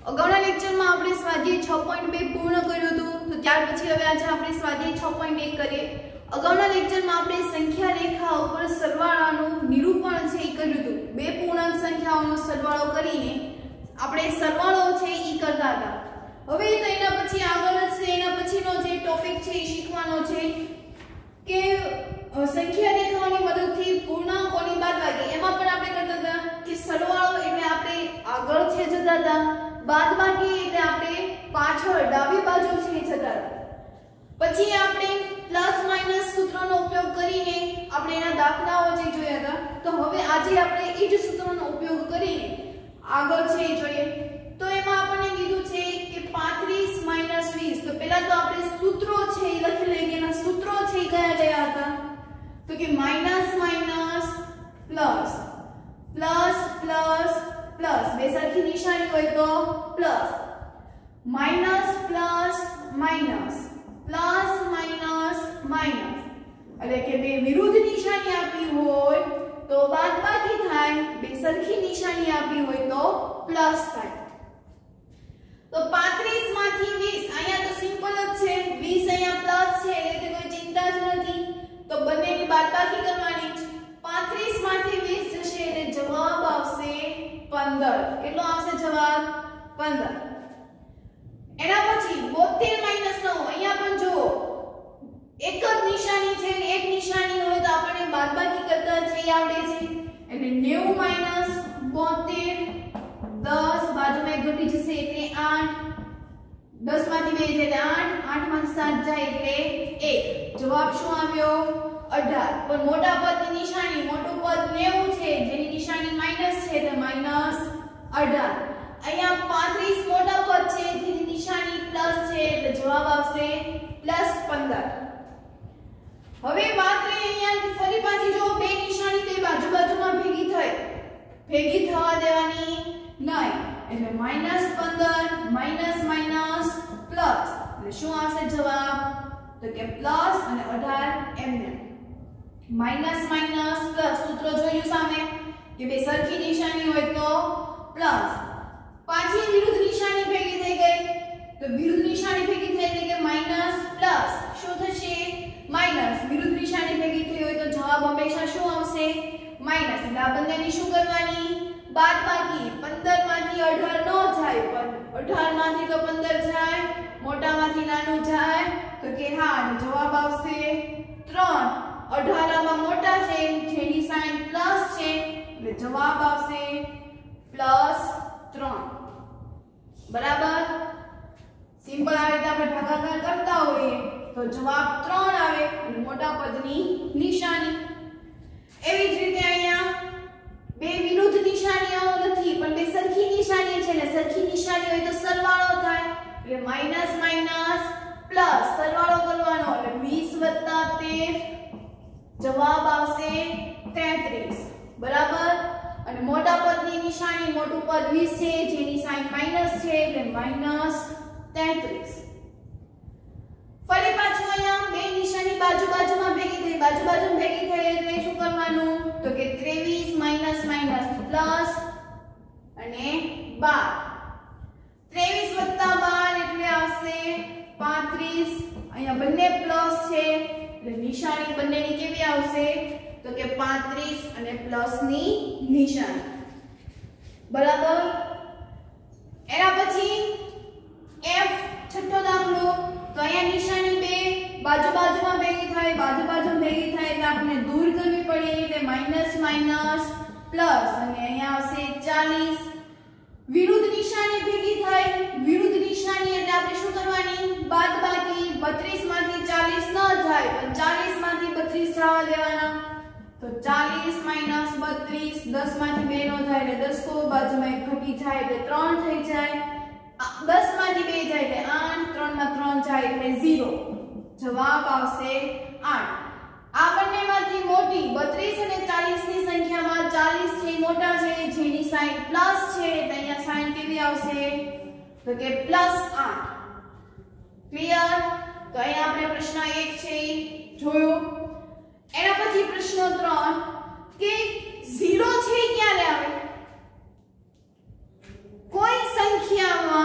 અગાઉના લેક્ચરમાં આપણે સ્વાધ્યાય 6.2 પૂર્ણ કર્યું હતું, તો ત્યાર પછી હવે આજે આપણે સ્વાધ્યાય 6.1 કરીએ। અગાઉના લેક્ચરમાં આપણે સંખ્યા રેખા ઉપર સરવાળાનું નિરૂપણ છે એ કર્યું હતું। બે પૂર્ણાંક સંખ્યાઓનો સરવાળો કરીને આપણે સરવાળો છે એ કરતા હતા। હવે તો એના પછી આગળ છે એના પછીનો જે ટોપિક છે એ શીખવાનો છે કે સંખ્યા રેખાઓની મદદથી પૂર્ણાંકોની બાદબાકી। એમાં પણ આપણે કરતા હતા કે સરવાળો એટલે આપણે આગળ છે જતા હતા, બાદબાકી એટલે આપણે પાછળ ડાબી બાજુ છે જતા હતા। પછી આપણે પ્લસ માઈનસ સૂત્રનો ઉપયોગ કરીને આપણે એના દાખલાઓ જે જોયા હતા, તો હવે આજે આપણે એ જ સૂત્રનો ઉપયોગ કરીને આગળ છે જોઈએ। તો એમાં આપણને કીધું છે કે 35 માઈનસ 20। તો પહેલા તો આપણે સૂત્રો છે એ લખી લઈએ કે એના સૂત્રો છે એ કયા કયા હતા, તો કે minus minus plus plus plus plus, બે સરખી નિશાની હોય તો plus, minus plus minus, plus minus minus, એટલે કે બે વિરુદ્ધ નિશાની આપી હોય તો બાદબાકી થાય, બે સરખી નિશાની આપી હોય તો પ્લસ થાય। તો 35 માંથી 20 અહીંયા તો સિમ્પલ જ છે, 20 અહીંયા પ્લસ છે એટલે કોઈ ચિંતા જ નથી, તો બંનેની બાદબાકી કરવાની છે। 35 માંથી 20 જશે એટલે જવાબ આવશે 15। કેટલો આવશે જવાબ? 15। એના પછી 72 માઈનસ 9, અહીંયા પણ જુઓ એક જ નિશાની છે ને એક નિશાની હોય તો આપણને બાદબાકી કરતા છે આવડે છે, એટલે 90 માઈનસ 72, 10 બાજુમાં એક ઘટી જશે એટલે 8, 10 માંથી 2 એટલે 8, 8 માંથી 7 જાય એટલે 1, જવાબ શું આવ્યો? 18। પણ મોટા પદની નિશાની, મોટું પદ 90 છે જેની નિશાની માઈનસ છે એટલે માઈનસ 18। અહીંયા 35 મોટા પદ છે જેની નિશાની પ્લસ છે એટલે જવાબ આવશે પ્લસ 15। હવે વાત રહી અહીંયા ફરી પાછી જો બે નિશાની તે બાજુ બાજુમાં ભેગી થવા દેવાની નહીં, એટલે માઈનસ 15 માઈનસ માઈનસ પ્લસ, એટલે શું આવશે જવાબ? તો કે પ્લસ અને 18 એમને માઈનસ માઈનસ પ્લસ, સૂત્ર જોયું સામે કે બે સરખી નિશાની હોય તો પ્લસ, પાછી વિરુદ્ધ નિશાની ભેગી થઈ ગઈ તો વિરુદ્ધ નિશાની ભેગી થઈ એટલે કે માઈનસ પ્લસ, શું થશે? માઈનસ, વિરુદ્ધ નિશાની ભેગી થઈ હોય તો જવાબ હંમેશા શું આવશે? માઈનસ, એટલે આ બંનેની શું કરવાની? બાદબાકી। 15 માંથી 18 નો જાય પણ 18 માંથી તો 15 જાય, મોટામાંથી નાનું જાય તો કે હા, જવાબ આવશે 3। 18 માં મોટા છે જેની સાઈન પ્લસ છે એટલે જવાબ આવશે પ્લસ 3। બરાબર? સિમ્પલ આ રીતે આપણે ભાગાકાર કરતા હોઈએ તો જવાબ 3 આવે અને મોટા પદની નિશાની। એવી જ રીતે અહીંયા બે વિરુદ્ધ નિશાનીઓ નથી પણ બે સરખી નિશાની છે ને સરખી નિશાની હોય તો સરવાળો થાય, એટલે માઈનસ માઈનસ પ્લસ, સરવાળો કરવાનો એટલે 20 + 13 જવાબ આવશે 33। બરાબર? અને મોટા પદની નિશાની, મોટું પદ 20 છે જેની સાઈન માઈનસ છે એટલે માઈનસ 33। ફરી પાછું અહીંયા બે નિશાની બાજુ બાજુમાં ભેગી થઈ એટલે શું કરવાનું? તો કે 23 માઈનસ માઈનસ પ્લસ અને 12, 23 + 12 એટલે આવશે 35। અહીંયા બંને પ્લસ છે એટલે નિશાની બંનેની કેવી આવશે? તો કે 35 અને પ્લસની નિશાની। બરાબર? એના પછી F છઠ્ઠો દાખલો, તો અહીંયા નિશાની બે બાજુમાં ભેગી થાય એટલે આપણે દૂર કરવી પડે એટલે માઈનસ માઈનસ પ્લસ અને અહીંયા આવશે 40, વિરુદ્ધ નિશાની ભેગી થાય, વિરુદ્ધ નિશાની એટલે આપણે શું કરવાની? બાદબાકી। 32 માંથી 40 ન જાય પણ 40 માંથી 32 જવા દેવાના, તો 40 માઈનસ 32, 10 માંથી 2 નો જાય એટલે 10 તો બાજુમાં એક ઘટી જાય એટલે 3 થઈ જાય, 10 માંથી 2 જાય એટલે 8, 3 માં 3 જાય એટલે 0, જવાબ આવશે 8। આ બંનેમાંથી મોટી 32 અને 40 ની સંખ્યામાં 40 છે મોટા છે જેની સાઈન પ્લસ છે એટલે અહીંયા સાઈન કેવી આવશે? તો કે +8। ક્લિયર? તો અહીંયા આપણે પ્રશ્ન 1 છે જોયો। એના પછી પ્રશ્ન 3 કે 0 છે ક્યારે આવે? કોઈ સંખ્યામાં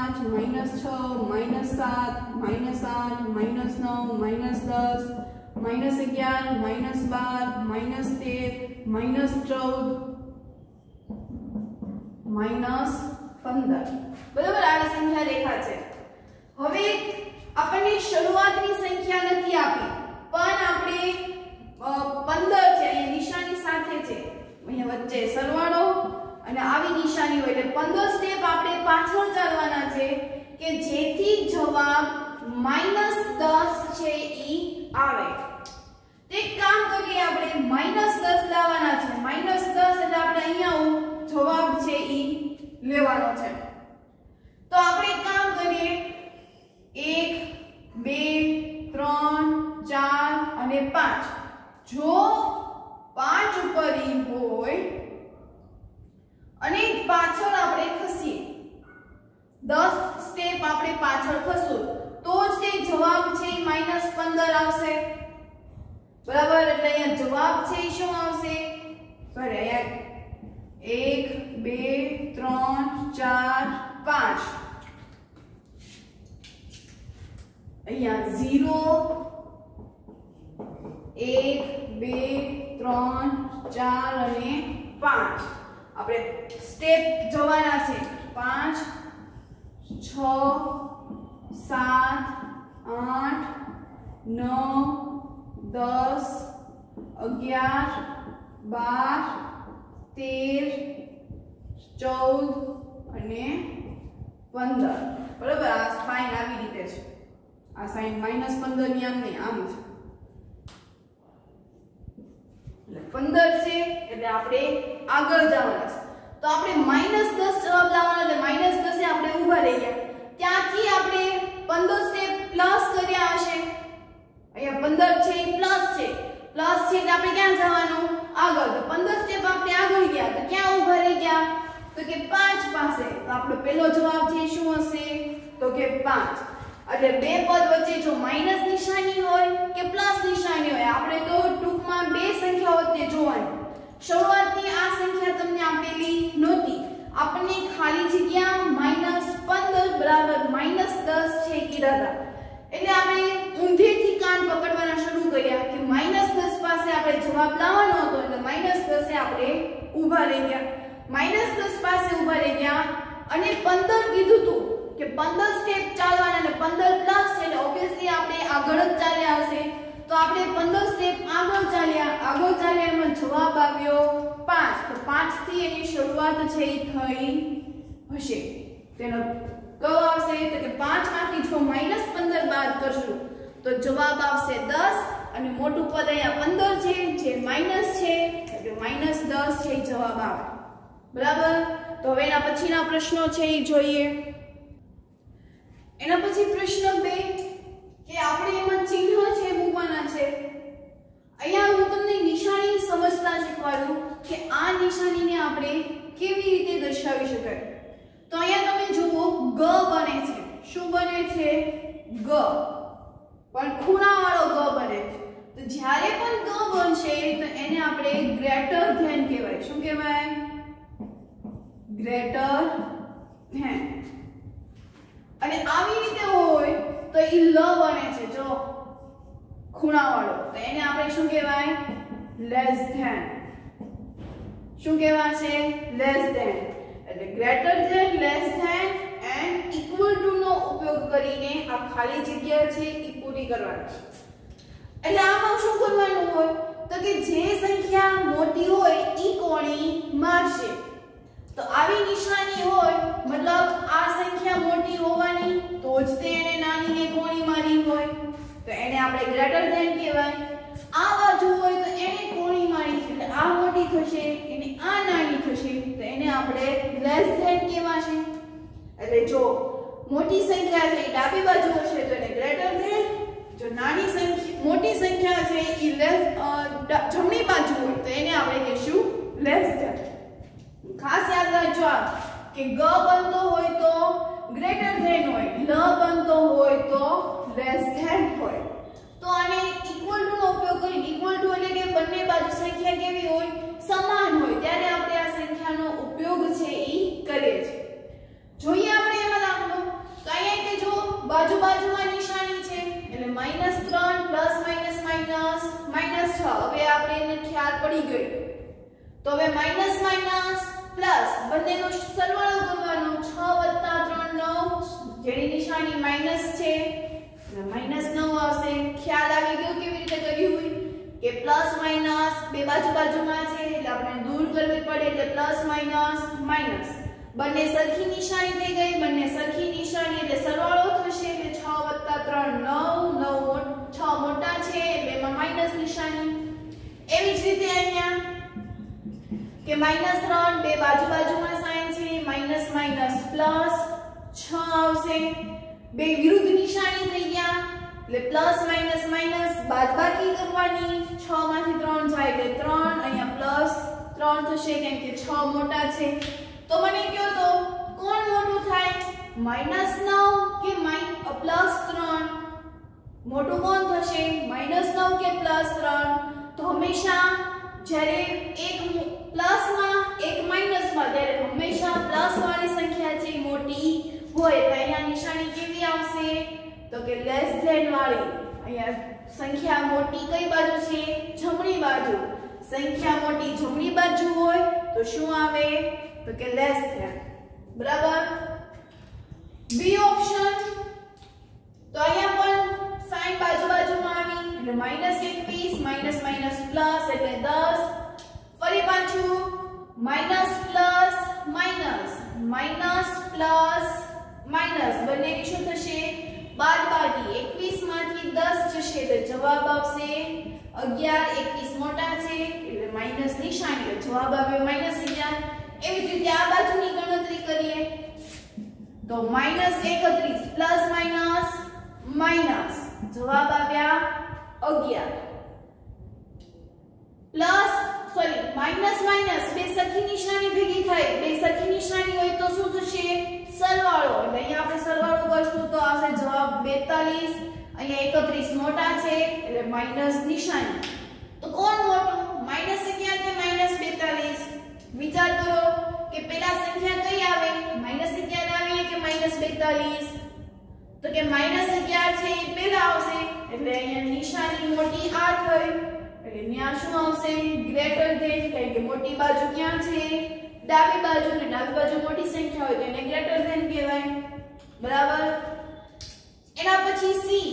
5 -6 -7 -8 -9 -10 -11 -12 -13 -14 -15 બરાબર આવી સંખ્યા રેખા છે। હવે આપણને શરૂઆતની સંખ્યા નથી આપી પણ આપણે 15 છે અહીંયા નિશાની સાથે છે અહીંયા વચ્ચે સરવાળો અને આવી નિશાની હોય એટલે 15 સ્ટેપ આપણે પાછળ ચાલવાના છે કે જેથી જવાબ -10 છે ઈ આવે। એક કામ કરીએ આપણે -10 લાવવાના છે -10 એટલે આપણે અહીંયા જવાબ છે ઈ લેવાનો છે। તો આપણે કામ કરીએ 1 અને 5 જો 5 ઉપર ઈ હોય અને પાછળ આપણે ખસીએ 10 સ્ટેપ આપણે પાછળ ખસું તો જ તે જવાબ છે -15 આવશે બરાબર એટલે અહીંયા જવાબ છે શું આવશે સોરી અહીંયા 1 2 3 4 5 અહીંયા 0 1 2 3 4 અને 5 આપણે સ્ટેપ જવાના છે 5 6 7 8 9 10 11 12 13 14 અને 15 બરાબર આ સાઈન આવી રીતે છે આ સાઈન -15 ની આમ નહીં આમ છે એટલે 15 છે એટલે આપણે આગળ જવાના છે તો આપણે -10 જવાબ લાવવાનો એટલે -10 એ આપણે ઊભા રહી ગયા ત્યાંથી આપણે 15 સ્ટેપ પ્લસ કર્યા હશે અહીંયા 15 છે એ પ્લસ છે એટલે આપણે ક્યાં જવાનું આગળ તો 15 સ્ટેપ આપણે આગળ ગયા તો ક્યાં ઊભા રહી ગયા તો કે 5 પાસે તો આપણો પહેલો જવાબ છે શું હશે તો કે 5 એટલે બે પદ વચ્ચે જો માઈનસ નિશાની હોય કે પ્લસ નિશાની હોય આપણે તો ટૂંકમાં બે સંખ્યાઓ તે જોવાની શરૂઆતની આ સંખ્યા તમને આપેલી નહોતી આપણને ખાલી જગ્યા -15 બરાબર -10 છે કીધા હતા એટલે આપણે ઊંધેથી કાન પકડવાના શરૂ કર્યા કે -10 પાસે આપણે જવાબ લાવવાનો હતો એટલે -10 એ આપણે ઊભા રહી ગયા -10 પાસે ઊભા રહી ગયા અને 15 કીધું તું કે 15 સ્ટેપ ચાલવાના અને 15 પ્લસ છે એટલે ઓબ્વિયસલી આપણે આગળ જ ચાલ્યા હશે તો આપણે 15 સ્ટેપ આગળ ચાલ્યા એમાં જવાબ આવ્યો 5 તો 5 થી એની શરૂઆત છે એ થઈ હશે તેનો કયો આવશે તો કે 5 માંથી જો -15 બાદ કરશું તો જવાબ આવશે 10 અને મોટું પદ અહીંયા 15 છે જે માઈનસ છે એટલે -10 છે જવાબ આવે બરાબર તો હવે એના પછીના પ્રશ્નો છે એ જોઈએ એના પછી પ્રશ્ન 2 કે આપણે એમાં ચિહ્ન છે મૂકવાના છે અહીંયા હું તમને નિશાની સમજતા શીખવાડું કે આ નિશાનીને આપણે કેવી રીતે દર્શાવી શકાય તો અહીંયા તમે જુઓ ગ બને છે શું બને છે ગ પણ ખૂણાવાળો ગ બને છે તો જ્યારે પણ ગ બનશે તો એને આપણે ગ્રેટર ધેન કહેવાય શું કહેવાય ગ્રેટર ધેન અને આવી રીતે હોય તો ઈ લ બને છે જો ખૂણાવાળો તો એને આપણે શું કહેવાય લેસ ધેન શું કહેવાય છે લેસ ધેન એટલે greater then less then and equal to નો ઉપયોગ કરીને આ ખાલી જગ્યા છે એ પૂરી કરવાની એટલે આમાં શું કરવાનું હોય તો કે જે સંખ્યા મોટી હોય ઈ કોણી મારશે તો આવી નિશાની હોય મતલબ આ સંખ્યા મોટી હોવાની તો જ તેને નાનીને કોણી મારી હોય તો એને આપણે ગ્રેટર ધેન કહેવાય આ બાજુ હોય તો એને કોણી મારી છે એટલે આ મોટી થશે એને આ નાની થશે તો એને આપણે લેસ ધેન કહેવાશે એટલે જો મોટી સંખ્યા છે એ ડાબી બાજુ હશે તો એને ગ્રેટર ધેન જો નાની સંખ્યા મોટી સંખ્યા છે એ જમણી બાજુ હોય તો એને આપણે કહીશું લેસ ધેન ખાસ યાદ રાખજો કે ગ બનતો હોય તો ગ્રેટર ધેન હોય લ બનતો હોય તો લેસ ધેન હોય તો આને ઇક્વલ ટુ નો ઉપયોગ કરી ઇક્વલ ટુ એટલે કે બંને બાજુ સંખ્યા કેવી હોય સમાન હોય ત્યારે આપણે આ સંખ્યાનો ઉપયોગ છે ઈ કરીએ છીએ જોઈએ આપણે એમાં દાખલો તો અહીંયા કે જો બાજુમાં નિશાની છે એટલે -3 પ્લસ માઈનસ -6 હવે આપણે એને ખ્યાલ પડી ગયો તો હવે માઈનસ પ્લસ બંનેનો સરવાળો કરવાનો 6 + 3 9 જેની નિશાની માઈનસ છે એટલે -9 આવશે ખ્યાલ આવી ગયો કેવી રીતે કર્યું હોય કે પ્લસ માઈનસ બે બાજુમાં છે એટલે આપણે દૂર કરવી પડે એટલે પ્લસ માઈનસ બંને સરખી નિશાની થઈ ગઈ બંને સરખી નિશાની એટલે સરવાળો થશે એટલે 6 + 3 9 6 મોટા છે એટલે એમાં માઈનસ નિશાની એવી જ રીતે અહીંયા કે -3 બે બાજુમાં સાઈન છે માઈનસ પ્લસ 6 આવશે બે વિરુદ્ધ નિશાની થઈ ગયા એટલે પ્લસ માઈનસ બાદબાકી કરવાની માંથી 3 જાય એટલે 3 અહીંયા પ્લસ 3 થશે કેમ કે 6 મોટા છે તો મને કયો તો કોણ મોટું થાય -9 કે પ્લસ 3 મોટું કોણ થશે -9 કે +3 તો હંમેશા જ્યારે એક પ્લસમાં એક માઈનસમાં ત્યારે હંમેશા પ્લસ વાળી સંખ્યા છે મોટી હોય તો અહીંયા નિશાની કેવી આવશે તો કે લેસ ધેન વાળી અહીંયા સંખ્યા મોટી કઈ બાજુ છે જમણી બાજુ સંખ્યા મોટી જમણી બાજુ હોય તો શું આવે તો કે લેસ ધેન બરાબર બી ઓપ્શન તો અહીંયા પણ સાઈન બાજુમાં આવી એટલે -21 માઈનસ માઈનસ પ્લસ એટલે 10 ફરી પાછું minus plus minus minus plus minus બંને શું થશે બાદબાકી 21 માંથી 10 જશે તો જવાબ આવશે 11 21 મોટા છે એટલે માઈનસ નિશાની એટલે જવાબ આવ્યો -11 એવી જ રીતે આ બાજુની ગણતરી કરીએ તો -31 પ્લસ માઈનસ માઈનસ જવાબ આવ્યા 11 પ્લસ સોરી માઈનસ માઈનસ બે સરખી નિશાની ભેગી થાય બે સરખી નિશાની હોય તો શું થશે સરવાળો એટલે અહીંયા આપણે સરવાળો કરશું તો આવશે જવાબ 42 અહીંયા 31 મોટા છે એટલે માઈનસ નિશાની તો કોણ મોટું -11 કે -42 વિચાર કરો કે પેલા સંખ્યા કઈ આવે -11 આવે કે -42 તો કે -11 છે એ પહેલા આવશે એટલે અહીંયા નિશાની મોટી આ થઈ એટલે ન્યા શું આવશે ગ્રેટર ધેન કારણ કે મોટી બાજુ ક્યાં છે ડાબી બાજુ ને ડાબી બાજુ મોટી સંખ્યા હોય તો એને ગ્રેટર ધેન કહેવાય બરાબર એના પછી સી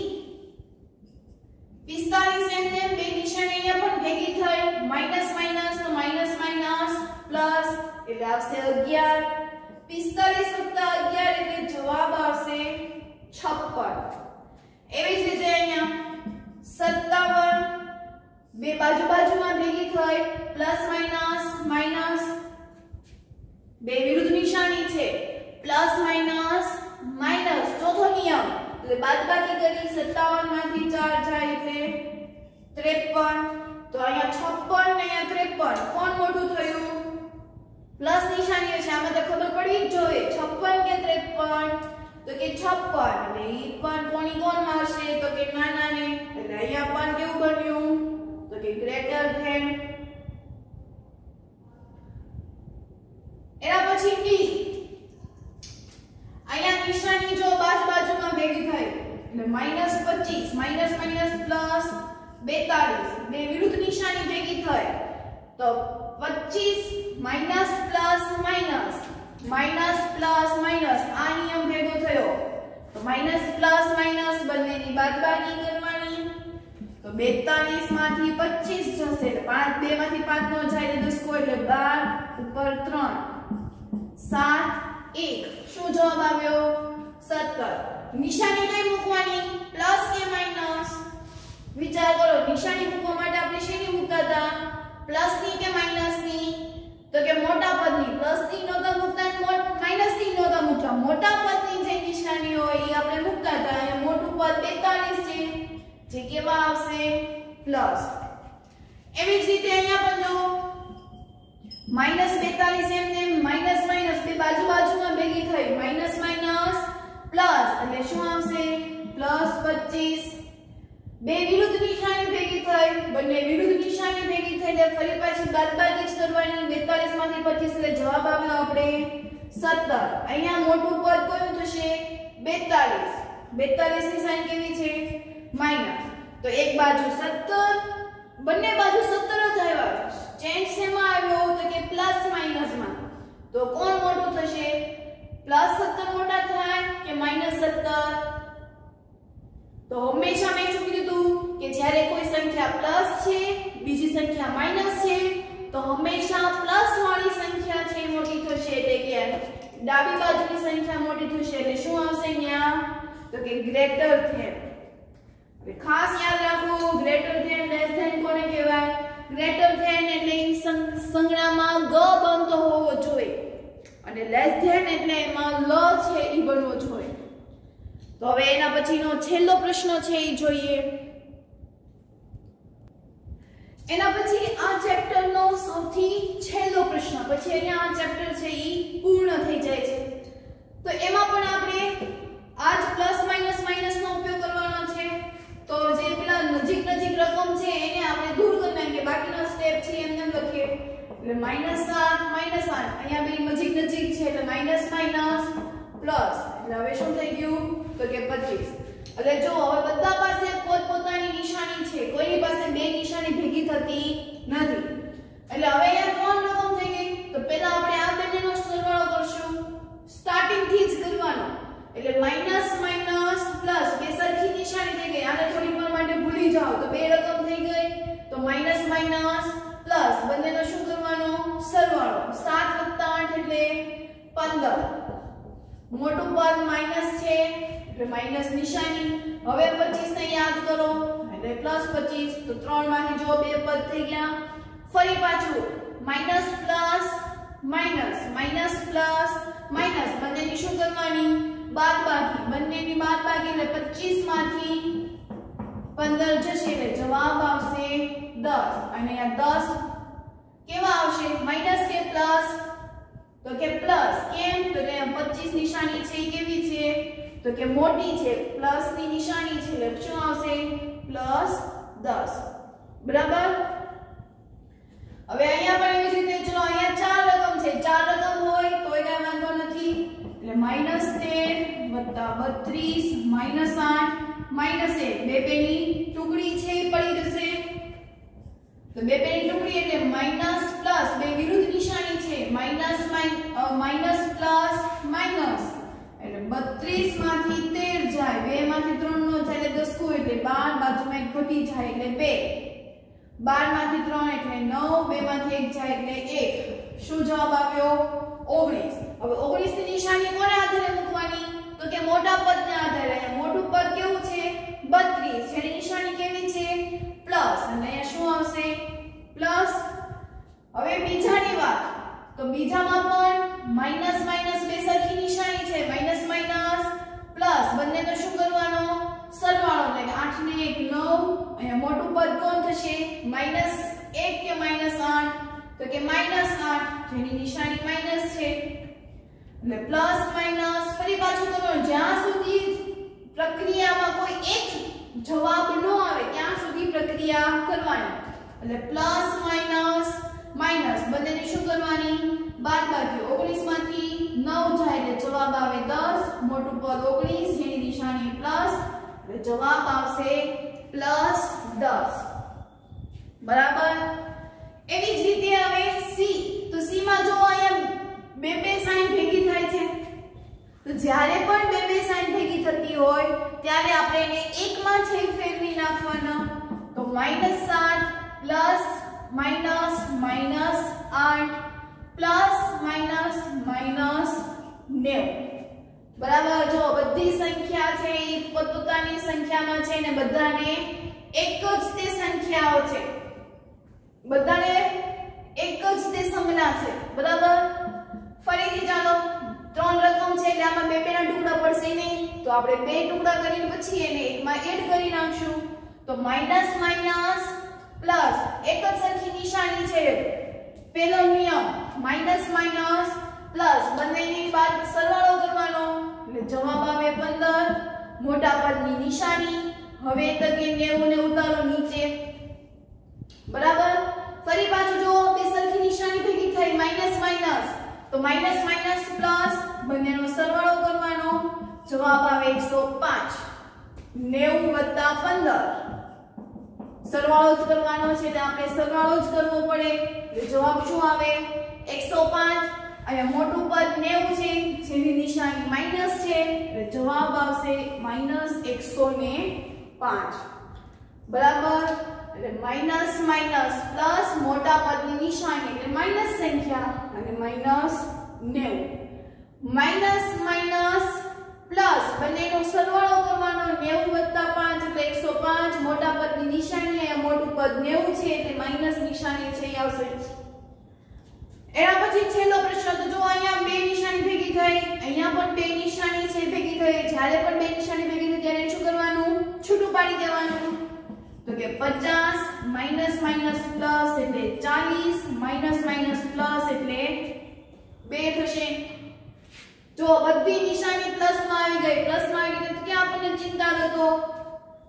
45 એમ તેમ બે નિશાની અહીંયા પણ ભેગી થઈ માઈનસ માઈનસ તો માઈનસ માઈનસ પ્લસ એટલે આવશે 11 45 + 11 એટલે જવાબ આવશે 56 એવી જ રીતે અહીંયા 57 બે બાજુમાં ભેગી થઈ પ્લસ માઈનસ માઈનસ બે વિરુદ્ધ નિશાની છે પ્લસ માઈનસ માઈનસ ચોથો નિયમ એટલે બાદબાકી કરી 57 માંથી 4 જાય એટલે 53 તો અહીંયા 56 ને અહીંયા 53 કોણ મોટું થયું પ્લસ નિશાની છે આમાં તો ખબર પડી જ જોઈએ 56 કે 53 તો કે 56 એટલે ઈ પણ કોની કોણ મારશે તો કે નાના ને એટલે અહીંયા પણ કેવું બન્યું તો કે ગ્રેટર ધેન એના પછી ડી અહીંયા નિશાની જો બાજુમાં ભેગી થાય એટલે -25 માઈનસ માઈનસ પ્લસ 42 બે વિરુદ્ધ નિશાની ભેગી થાય તો 25 minus plus minus minus plus minus આ નિયમ ભેગો થયો તો માઈનસ પ્લસ માઈનસ બંનેની બાદબાકી કરવાની તો 42 માંથી 25 જશે એટલે 5 2 માંથી 5 નો જાય એટલે 10 એટલે 12 ઉપર 3 7 1 શું જવાબ આવ્યો 17 નિશાની કઈ મૂકવાની પ્લસ કે માઈનસ વિચાર કરો નિશાની મૂકવા માટે આપણે શેની મૂકતા હતા પ્લસ ની કે માઈનસ ની તો કે મોટા પદની પ્લસ ની નહોતા મૂકતા માઈનસ ની નહોતા મૂકતા મોટા પદની જે નિશાની હોય એ આપણે મૂકતા હતા અને મોટું પદ 42 છે જે કેવા આવશે પ્લસ એવી જ રીતે અહીંયા પણ જો -42 એમ તેમ માઈનસ માઈનસ બે બાજુમાં ભેગી થઈ માઈનસ માઈનસ પ્લસ એટલે શું આવશે +25 બે વિરુદ્ધ નિશાની ભેગી થઈ બંને વિરુદ્ધ નિશાની ભેગી થઈ એટલે ફરી પાછી બાદબાકી જ કરવાની 42 માંથી 25 એટલે જવાબ આવ્યો આપણે 17 અહીંયા મોટું પદ કયું થશે 42 42 ની સાઈન કેવી છે માઈનસ તો એક બાજુ 17 બંને બાજુ 17 જ આવ્યા ચેન્જ શેમાં આવ્યો તો કે પ્લસ માઈનસ માં તો કોણ મોટું થશે +17 મોટા થાય કે -17 તો હંમેશા મેં શું કીધું કે જ્યારે કોઈ સંખ્યા પ્લસ છે બીજી સંખ્યા માઈનસ છે તો હંમેશા પ્લસ વાળી સંખ્યા છે મોટી થશે એટલે કે ડાબી બાજુની સંખ્યા મોટી થશે એટલે શું આવશે અહીંયા તો કે ગ્રેટર ધેન હવે ખાસ યાદ રાખો ગ્રેટર ધેન લેસ ધેન કોને કહેવાય ગ્રેટર ધેન એટલે સંજ્ઞામાં ગ બનતો હોવો જોઈએ અને લેસ ધેન એટલે એમાં લ છે ઈ બનવો જોઈએ તો હવે એના પછીનો છેલ્લો પ્રશ્ન છે એ જોઈએ એના પછી આ ચેપ્ટરનો સૌથી છેલ્લો પ્રશ્ન, પછી અહીંયા આ ચેપ્ટર છે ઈ પૂર્ણ થઈ જાય છે. તો એમાં પણ આપણે આ જ પ્લસ માઈનસ માઈનસ નો ઉપયોગ કરવાનો છે. તો જે પેલા નજીક નજીક રકમ છે એને આપણે દૂર કરી નાખીએ, બાકીનો સ્ટેપ છે એમને લખીએ. એટલે -7 -8 અહીંયા બે નજીક નજીક છે એટલે માઈનસ માઈનસ પ્લસ, એટલે હવે શું થઈ ગયું તો કે 25. એટલે જો હવે બધા પાસે પોતપોતાની નિશાની છે, કોઈની પાસે બે નિશાની ભેગી થતી નથી. એટલે હવે અહીંયા ત્રણ રકમ થઈ ગઈ. તો પહેલા આપણે આ બંનેનો સરવાળો કરશું, સ્ટાર્ટિંગ થી જ કરવાનો. એટલે માઈનસ માઈનસ પ્લસ બે સરખી નિશાની થઈ ગઈ. આને થોડી વાર માટે ભૂલી જાઓ તો બે રકમ થઈ ગઈ. તો માઈનસ માઈનસ પ્લસ બંનેનો શું કરવાનો સરવાળો. 7 + 8 એટલે 15. મોટું પદ માઈનસ છે એટલે માઈનસ નિશાની. હવે 25 ને યાદ કરો એટલે +25. તો 3 માંથી જો બે પદ થઈ ગયા. ફરી પાછું minus plus minus, minus plus minus, બંનેની શું કરવાની બાદબાકી. બંનેની બાદબાકી એટલે 25 માંથી 15 જશે એટલે જવાબ આવશે 10. અને આ 10 કેવા આવશે માઈનસ કે પ્લસ? તો કે પ્લસ. કેમ? તો કે 25 નિશાની છે કેવી છે તો કે મોટી છે, પ્લસ ની નિશાની છે એટલે શું આવશે +10. બરાબર. હવે અહીંયા પણ એવી રીતે ચલો અહીંયા ચાર રકમ છે, ચાર રકમ હોય તો કઈ વાંધો નથી. એટલે -13 + 32 -8 -1 બે બેની ટુકડી છે એ પડી જશે. તો બે બેની ટુકડી એટલે માઈનસ પ્લસ બે વિરુદ્ધ નિશાની છે, માઈનસ માઈનસ પ્લસ માઈનસ. એટલે 32 માંથી 13 જાય, 2 માંથી 3 નો જાય એટલે 10 એટલે 12, બાજુમાં એક ઘટી જાય એટલે 2. 12 માંથી 3 એટલે 9, 2 માંથી 1 જાય એટલે 1. શું જવાબ આવ્યો 19. હવે 19 ની નિશાની કોને આધારે મૂકવાની તો કે મોટા પદને આધારે. અહીંયા મોટું પદ કેવું છે 32, જેની નિશાની કેવી છે પ્લસ, અને અહીંયા શું આવશે પ્લસ. હવે બીજાની વાત, તો બીજામાં પણ માઈનસ માઈનસ બે સરખી નિશાની છે, માઈનસ માઈનસ પ્લસ બંનેનો શું કરવાનો સરવાળો. એટલે 8 ને 1 9. અહીંયા મોટું પદ કોણ થશે -1 કે -8 તો કે -8, જેની નિશાની માઈનસ છે. એટલે પ્લસ માઈનસ ફરી પાછું કરવાનું, જ્યાં સુધી પ્રક્રિયામાં કોઈ એક જવાબ ન આવે ત્યાં સુધી પ્રક્રિયા કરવાની. એટલે પ્લસ માઈનસ માઈનસ બંનેની શું કરવાની બાદબાકી. 19 માંથી 9 જાય એટલે જવાબ આવે 10, મોટું પદ 19 જેની નિશાની પ્લસ એટલે જવાબ આવશે +10. બરાબર. એવી જ રીતે હવે સી, તો સી માં જો અહીંયા બે બે સાઈન ભેગી થાય છે, તો જ્યારે પણ બે બે સાઈન ભેગી થતી હોય ત્યારે આપણે એને એકમાં છે ફેરવી નાખવાના. તો -7 plus minus minus 8 plus minus minus 90. બરાબર. જો બધી સંખ્યા છે એ પોતપોતાની સંખ્યામાં છે ને બધાને એક જ તે સંખ્યાઓ છે, બધાને એક જ તે સંજ્ઞા છે. બરાબર. ફરીથી ચાલો, ત્રણ રકમ છે એટલે આમાં બે બેના ટુકડા પડશે નહીં, તો આપણે બે ટુકડા કરીને પછી એને એકમાં એડ કરી નાખશું. તો માઈનસ માઈનસ પ્લસ એક જ સરખી નિશાની છે, પહેલો નિયમ માઈનસ માઈનસ પ્લસ બંનેની બાદ સરવાળો કરવાનો એટલે જવાબ આવે 15. મોટા પદની નિશાની. હવે તો કે 90 ને ઉતારો નીચે. બરાબર. ફરી પાછું જો બે સરખી નિશાની ભેગી થઈ માઈનસ માઈનસ, તો માઈનસ માઈનસ પ્લસ બંનેનો સરવાળો કરવાનો, જવાબ આવે 105. 90 + 15 સરવાળો જ કરવાનો છે એટલે આપણે સરવાળો જ કરવો પડે એટલે જવાબ શું આવે 105. અહીંયા મોટું પદ 90 છે જેની નિશાની માઈનસ છે એટલે જવાબ આવશે -105. બરાબર. એટલે માઈનસ માઈનસ પ્લસ મોટા પદની નિશાની એટલે માઈનસ સંખ્યા અને -90. માઈનસ માઈનસ પ્લસ બંનેનો સરવાળો કરવાનો, 90 + 5 એટલે 105. મોટા પદની નિશાની, અહીંયા મોટું પદ 90 છે એટલે માઈનસ નિશાની છે એ આવશે. એના પછી છેલ્લો પ્રશ્ન, તો જો અહીંયા બે નિશાની ભેગી થઈ, અહીંયા પણ બે નિશાની છે ભેગી થઈ. જ્યારે પણ બે નિશાની ભેગી થઈ ત્યારે શું કરવાનું છૂટું પાડી દેવાનું. તો કે 50 માઈનસ માઈનસ પ્લસ એટલે 40 માઈનસ માઈનસ પ્લસ એટલે 2 થશે. જો બધી નિશાની પ્લસ માં આવી ગઈ, પ્લસ માં આવી ગઈ તો કે આપણને ચિંતા હતો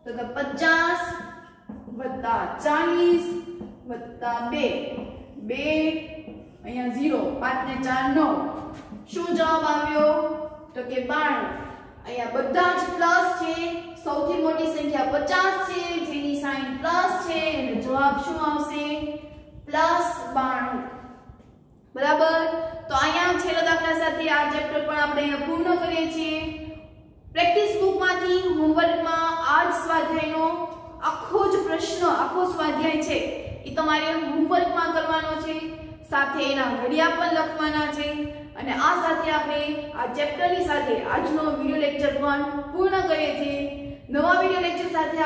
તો કે 50 વત્તા 40 વત્તા 2 અહીંયા 0 5 ને 4 9 શું જવાબ આવ્યો તો કે 92. અહીંયા બધા જ પ્લસ છે, સૌથી મોટી સંખ્યા 50 છે જેની સાઇન પ્લસ છે એટલે જવાબ શું આવશે +92. બરાબર. તો અહીંયા છેલ્લા દાખલા સાથે આ ચેપ્ટર પણ આપણે અહીંયા પૂર્ણ કરીએ છીએ. પ્રેક્ટિસ બુકમાંથી હોમવર્કમાં આ જ સ્વાધ્યાયનો આખો જ પ્રશ્ન, આખો સ્વાધ્યાય છે એ તમારે હોમવર્કમાં કરવાનો છે, સાથે એના ઘડિયા પણ લખવાના છે. અને આ સાથે આપણે આ ચેપ્ટરની સાથે આજનો વિડિયો લેક્ચર પણ પૂર્ણ કરીએ છીએ. નવા વિડિયો લેક્ચર સાથે